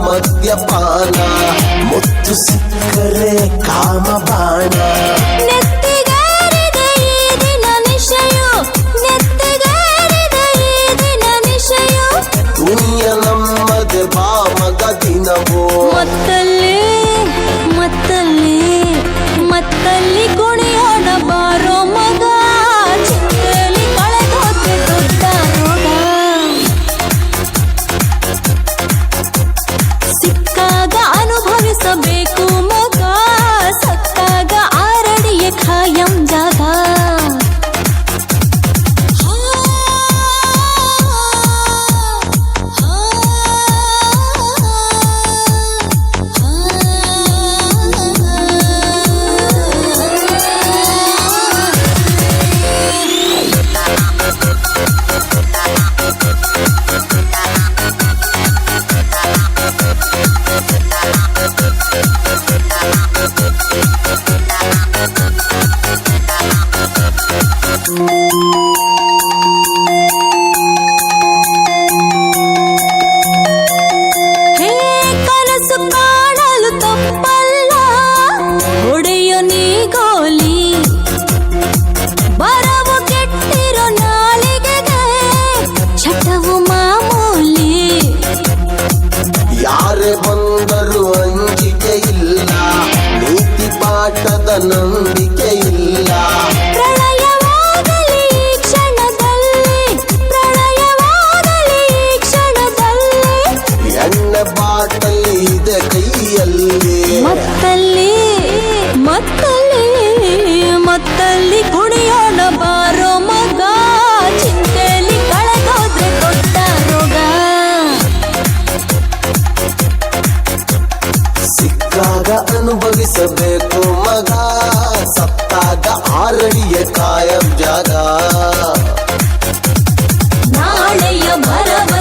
ಮದ್ಯಪಾನ ಮುತ್ತು ಸಿಕ್ಕರೆ ಕಾಮಬಾಣ ನೆತ್ತಿಗೇರಿದ ಈ ದಿನ ನಿಶೆಯು ನೆತ್ತಿಗೇರಿದ ಈ ದಿನ ನಿಶೆಯು ದುನಿಯ ನಮ್ಮದೆ ಬಾಮಗ ದಿನವೋ ಮತ್ತಲ್ಲಿ ಮತ್ತಲ್ಲಿ ಮತ್ತಲ್ಲಿ ಕುಣಿಯೋಣ ಬಾರೋ ಮಗ ಚಿಂತೆಯಲ್ಲಿ ಕಳೆದೋದೆ ದೊಡ್ಡ ರೋಗ ಸಿಕ್ಕಾಗ ಅನುಭವಿಸಬೇಕು ಮಗ ಸತ್ತಾಗ ಆರಡಿಯ ಖಾಯಂ ಜಾಗ ಕನಸು ಕಾಣಲು ತಪ್ಪಲ್ಲ ಹೊಡೆಯೋ ನೀ ಗೋಲಿ ಬರವು ಕೆಟ್ಟಿರೋ ನಾಲಿಗೆಗೆ ಚಟವು ಮಾಮೂಲಿ ಯಾರೇ ಬಂದರೂ ಅಂಜಿಕೆ ಇಲ್ಲ ನೀತಿ ಪಾಠದ ನಂಬಿಕೆ ಇಲ್ಲ ಪ್ರಳಯವಾಗಲಿ ಈ ಕ್ಷಣದಲ್ಲಿ ಪ್ರಳಯವಾಗಲಿ ಈ ಕ್ಷಣದಲ್ಲಿ ಎಣ್ಣೆ ಬಾಟಲಿ ಇದೆ ಕೈಯಲ್ಲಿ ಮತ್ತಲ್ಲಿ ಮತ್ತಲ್ಲಿ ಮತ್ತಲ್ಲಿ ಕುಣಿಯೋಣ ಬಾರೋ ಮಗ ಚಿಂತೆಯಲ್ಲಿ ಕಳೆದೋದ್ರೆ ದೊಡ್ಡ ರೋಗ ಸಿಕ್ಕಾಗ ಅನುಭವಿಸಬೇಕು ಮಗ ಸತ್ತಾಗ ಆರಡಿಯ ಕಾಯಂ ಜಾಗ ನಾಳೆಯ ಭರವ